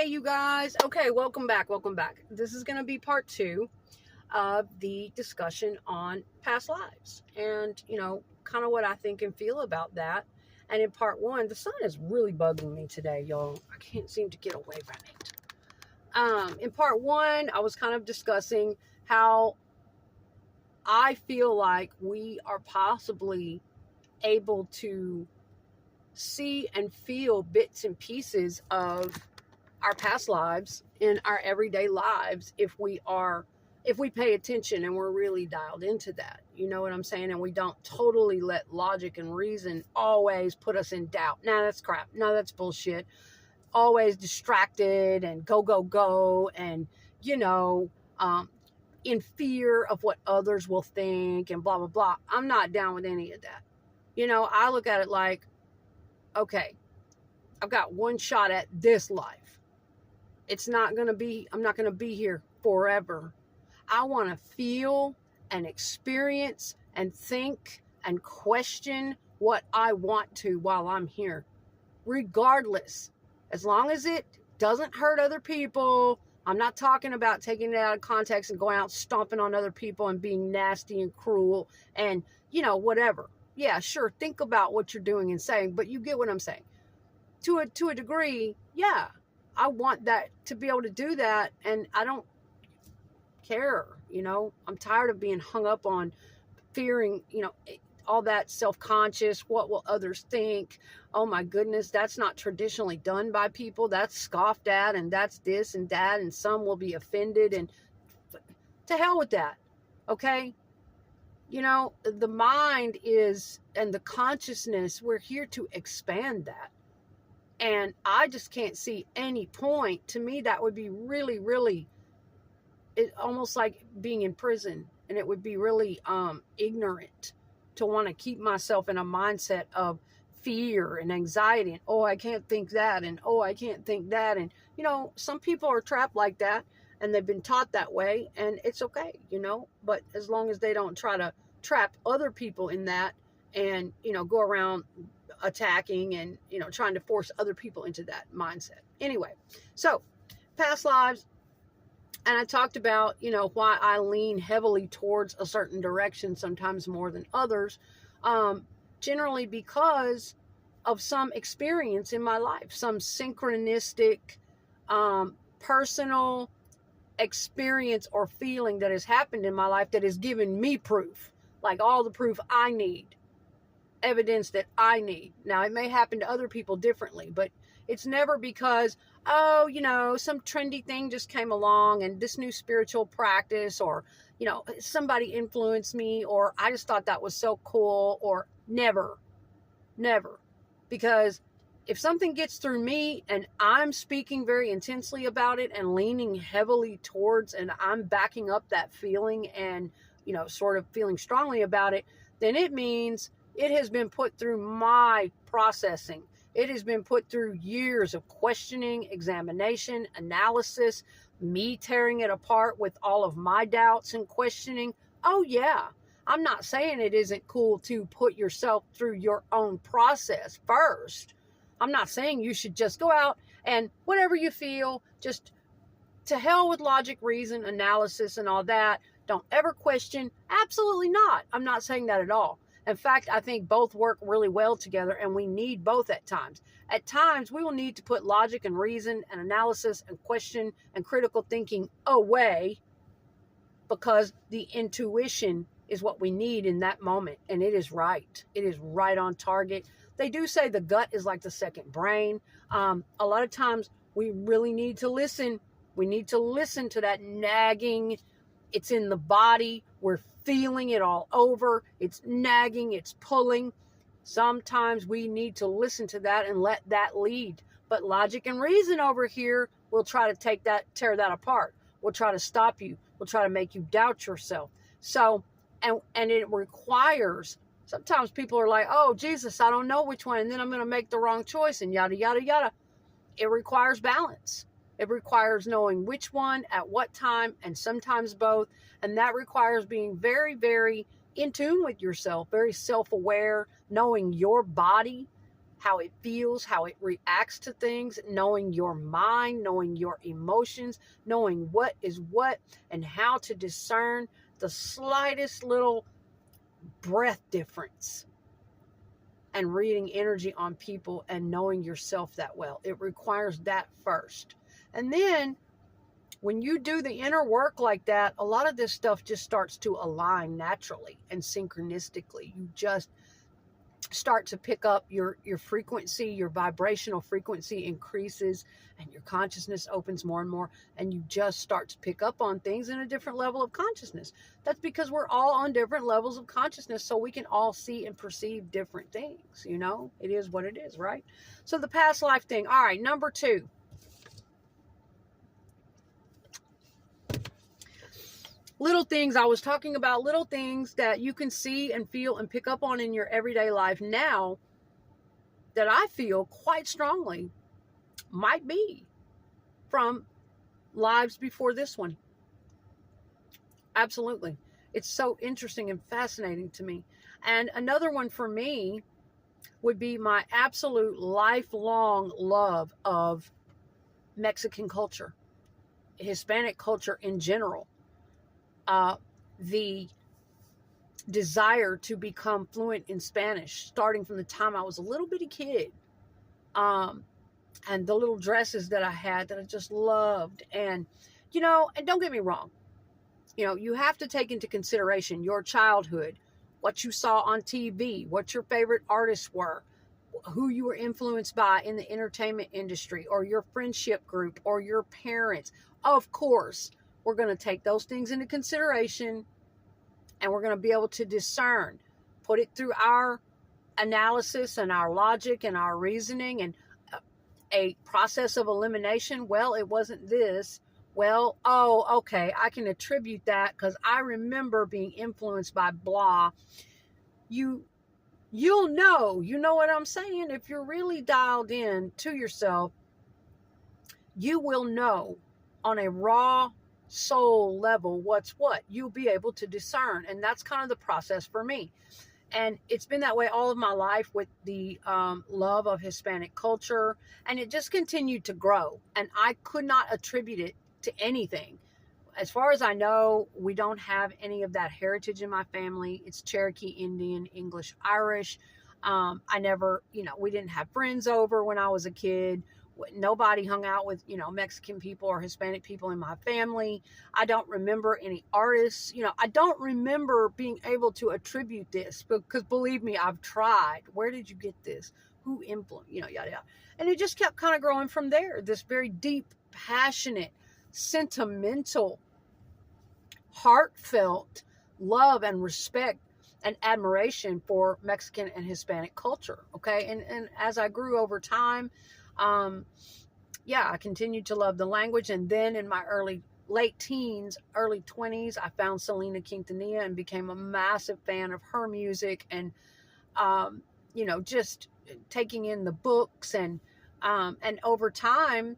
you guys. Okay, welcome back. Welcome back. This is going to be part two of the discussion on past lives and, kind of what I think and feel about that. And in part one, the sun is really bugging me today, y'all. I can't seem to get away from it. In part one, I was kind of discussing how I feel like we are possibly able to see and feel bits and pieces of our past lives in our everyday lives if we pay attention and we're really dialed into that. You know what I'm saying? And we don't totally let logic and reason always put us in doubt. Nah, that's crap. No, that's bullshit. Always distracted and go and in fear of what others will think and blah blah blah. I'm not down with any of that. I look at it like, okay, I've got one shot at this life. I'm not going to be here forever. I want to feel and experience and think and question what I want to while I'm here, regardless. As long as it doesn't hurt other people. I'm not talking about taking it out of context and going out stomping on other people and being nasty and cruel and, whatever. Yeah, sure, think about what you're doing and saying, but you get what I'm saying. To a degree, yeah, I want that to be able to do that, and I don't care, I'm tired of being hung up on fearing, all that self-conscious, what will others think? Oh my goodness, that's not traditionally done by people. That's scoffed at, and that's this and that, and some will be offended, and to hell with that, okay? The mind is, and the consciousness, we're here to expand that. And I just can't see any point. To me, that would be really, really, almost like being in prison. And it would be really ignorant to want to keep myself in a mindset of fear and anxiety. And, oh, I can't think that. And, oh, I can't think that. And, some people are trapped like that. And they've been taught that way. And it's okay, But as long as they don't try to trap other people in that and, go around attacking and trying to force other people into that mindset. Anyway, so past lives, and I talked about why I lean heavily towards a certain direction, sometimes more than others, generally because of some experience in my life, some synchronistic personal experience or feeling that has happened in my life that has given me proof, like all the proof I need, evidence that I need. Now, it may happen to other people differently, but it's never because, some trendy thing just came along and this new spiritual practice, or, somebody influenced me, or I just thought that was so cool, or never. Because if something gets through me and I'm speaking very intensely about it and leaning heavily towards, and I'm backing up that feeling and, sort of feeling strongly about it, then it means it has been put through my processing. It has been put through years of questioning, examination, analysis, me tearing it apart with all of my doubts and questioning. Oh, yeah. I'm not saying it isn't cool to put yourself through your own process first. I'm not saying you should just go out and whatever you feel, just to hell with logic, reason, analysis, and all that. Don't ever question. Absolutely not. I'm not saying that at all. In fact, I think both work really well together, and we need both at times. At times, we will need to put logic and reason and analysis and question and critical thinking away because the intuition is what we need in that moment, and it is right. It is right on target. They do say the gut is like the second brain. A lot of times, we really need to listen. We need to listen to that nagging. It's in the body. We're feeling it all over. It's nagging, it's pulling. Sometimes we need to listen to that and let that lead. But logic and reason over here will try to tear that apart. We'll try to stop you. We'll try to make you doubt yourself. So, and it requires, sometimes people are like, oh, Jesus, I don't know which one, and then I'm going to make the wrong choice, and yada, yada, yada. It requires balance. It requires knowing which one at what time, and sometimes both. And that requires being very, very in tune with yourself, very self-aware, knowing your body, how it feels, how it reacts to things, knowing your mind, knowing your emotions, knowing what is what, and how to discern the slightest little breath difference, and reading energy on people and knowing yourself that well. It requires that first. And then when you do the inner work like that, a lot of this stuff just starts to align naturally and synchronistically. You just start to pick up your frequency, your vibrational frequency increases, and your consciousness opens more and more, and you just start to pick up on things in a different level of consciousness. That's because we're all on different levels of consciousness, so we can all see and perceive different things. You know, it is what it is, right? So the past life thing. All right, number 2. Little things. I was talking about little things that you can see and feel and pick up on in your everyday life now that I feel quite strongly might be from lives before this one. Absolutely. It's so interesting and fascinating to me. And another one for me would be my absolute lifelong love of Mexican culture, Hispanic culture in general. The desire to become fluent in Spanish, starting from the time I was a little bitty kid. And the little dresses that I had that I just loved. And, you know, and don't get me wrong, you know, you have to take into consideration your childhood, what you saw on TV, what your favorite artists were, who you were influenced by in the entertainment industry, or your friendship group, or your parents. Of course, we're going to take those things into consideration, and we're going to be able to discern, put it through our analysis and our logic and our reasoning and a process of elimination. Well, it wasn't this. Well, oh, okay, I can attribute that because I remember being influenced by blah. You'll know, you know what I'm saying? If you're really dialed in to yourself, you will know on a raw soul level what's what. You'll be able to discern, and that's kind of the process for me. And it's been that way all of my life with the love of Hispanic culture, and it just continued to grow, and I could not attribute it to anything. As far as I know, we don't have any of that heritage in my family. It's Cherokee Indian, English, Irish. I never, we didn't have friends over when I was a kid. Nobody hung out with, Mexican people or Hispanic people in my family. I don't remember any artists. I don't remember being able to attribute this because believe me, I've tried. Where did you get this? Who influenced, yada, yada. And it just kept kind of growing from there. This very deep, passionate, sentimental, heartfelt love and respect and admiration for Mexican and Hispanic culture. Okay. And as I grew over time, I continued to love the language. And then in my late teens, early 20s, I found Selena Quintanilla and became a massive fan of her music and, just taking in the books and over time,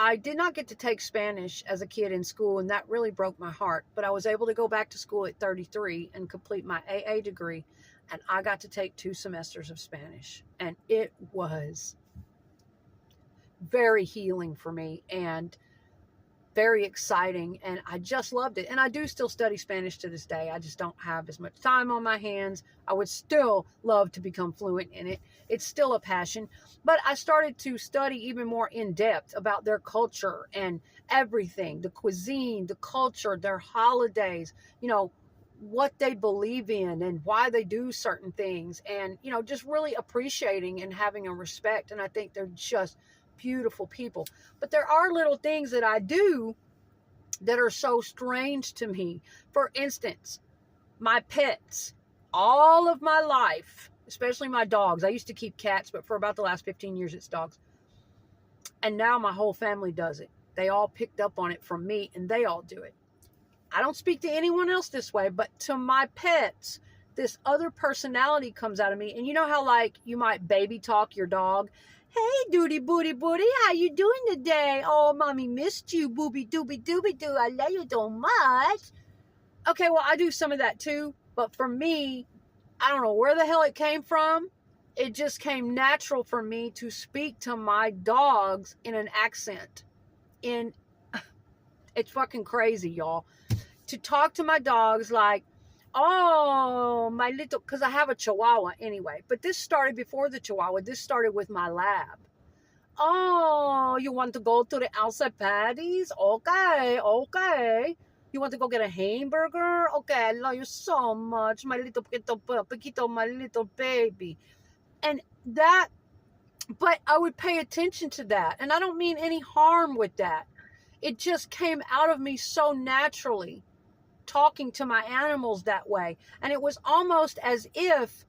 I did not get to take Spanish as a kid in school, and that really broke my heart. But I was able to go back to school at 33 and complete my AA degree, and I got to take 2 semesters of Spanish. And it was very healing for me and very exciting, and I just loved it. And I do still study Spanish to this day. I just don't have as much time on my hands. I would still love to become fluent in it. It's still a passion, but I started to study even more in depth about their culture and everything, the cuisine, the culture, their holidays, what they believe in and why they do certain things, and, just really appreciating and having a respect. And I think they're just beautiful people. But there are little things that I do that are so strange to me. For instance, my pets, all of my life, especially my dogs. I used to keep cats, but for about the last 15 years, it's dogs. And now my whole family does it. They all picked up on it from me, and they all do it. I don't speak to anyone else this way, but to my pets, this other personality comes out of me. And you know how, you might baby talk your dog? Hey, Doody Booty Booty, how you doing today? Oh, Mommy missed you, Booby Dooby Dooby Doo. I love you so much. Okay, well, I do some of that too. But for me, I don't know where the hell it came from. it just came natural for me to speak to my dogs in an accent. In It's fucking crazy, y'all. To talk to my dogs like, oh, my little, because I have a Chihuahua anyway. But this started before the Chihuahua. This started with my lab. Oh, you want to go to the outside patties? Okay, okay. You want to go get a hamburger? Okay, I love you so much, my little Paquito, my little baby. And that, but I would pay attention to that. And I don't mean any harm with that. It just came out of me so naturally, talking to my animals that way. And it was almost as if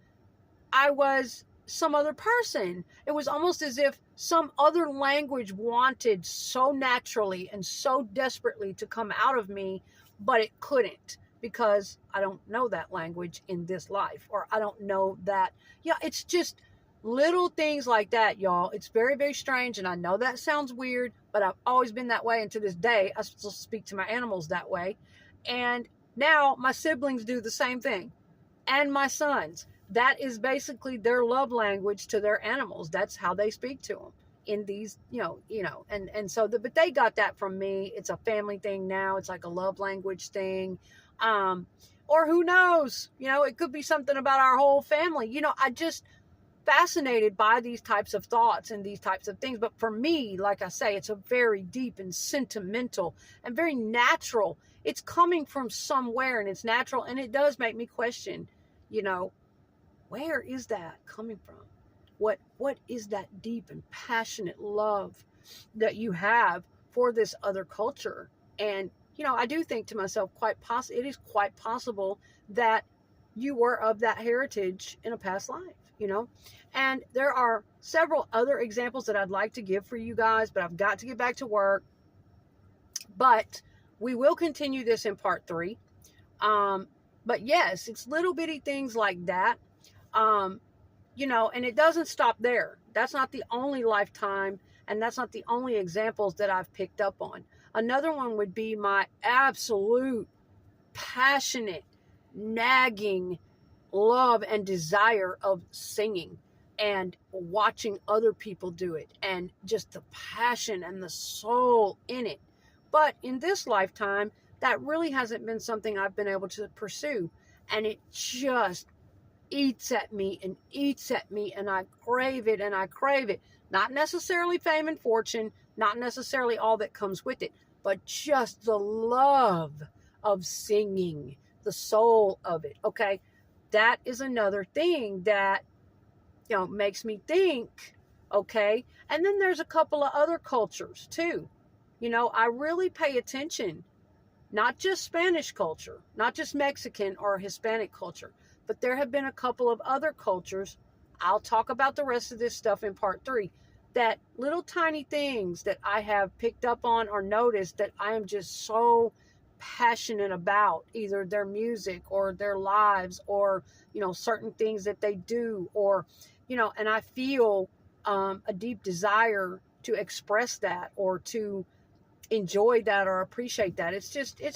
I was some other person. It was almost as if some other language wanted so naturally and so desperately to come out of me, but it couldn't, because I don't know that language in this life, or I don't know that. Yeah, it's just little things like that, y'all. It's very, very strange, and I know that sounds weird, but I've always been that way, and to this day, I still speak to my animals that way. And now my siblings do the same thing, and my sons. That is basically their love language to their animals. That's how they speak to them in these, and so, but they got that from me. It's a family thing now. It's like a love language thing. Or who knows, it could be something about our whole family. I just fascinated by these types of thoughts and these types of things. But for me, like I say, it's a very deep and sentimental and very natural. It's coming from somewhere, and it's natural, and it does make me question, where is that coming from? What is that deep and passionate love that you have for this other culture? And I do think to myself, it is quite possible that you were of that heritage in a past life. And there are several other examples that I'd like to give for you guys, but I've got to get back to work. But we will continue this in part 3. But yes, it's little bitty things like that. And it doesn't stop there. That's not the only lifetime, and that's not the only examples that I've picked up on. Another one would be my absolute passionate, nagging love and desire of singing and watching other people do it, and just the passion and the soul in it. But in this lifetime, that really hasn't been something I've been able to pursue. And it just eats at me, and I crave it, and I crave it. Not necessarily fame and fortune, not necessarily all that comes with it, but just the love of singing, the soul of it. Okay, that is another thing that makes me think. Okay, and then there's a couple of other cultures too. I really pay attention, not just Spanish culture, not just Mexican or Hispanic culture, but there have been a couple of other cultures. I'll talk about the rest of this stuff in part 3. That little tiny things that I have picked up on or noticed that I am just so passionate about, either their music or their lives, or certain things that they do, or and I feel a deep desire to express that, or to enjoy that, or appreciate that. It's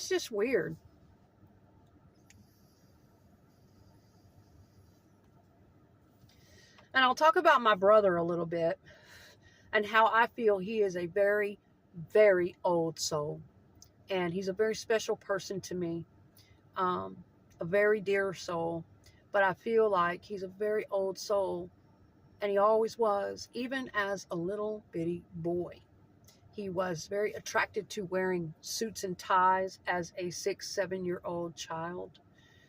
just weird. And I'll talk about my brother a little bit, and how I feel he is a very, very old soul. And he's a very special person to me, a very dear soul. But I feel like he's a very old soul, and he always was, even as a little bitty boy. He was very attracted to wearing suits and ties as a 6-7-year-old child.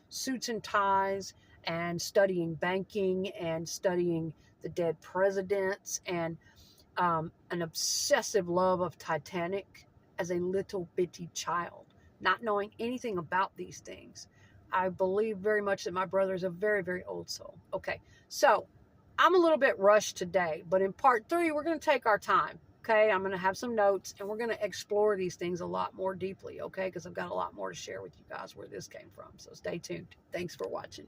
Suits and ties, and studying banking, and studying the dead presidents, and an obsessive love of Titanic as a little bitty child, not knowing anything about these things. I believe very much that my brother is a very, very old soul. Okay, so I'm a little bit rushed today, but in part 3, we're going to take our time. Okay, I'm going to have some notes, and we're going to explore these things a lot more deeply, okay, because I've got a lot more to share with you guys where this came from. So stay tuned. Thanks for watching.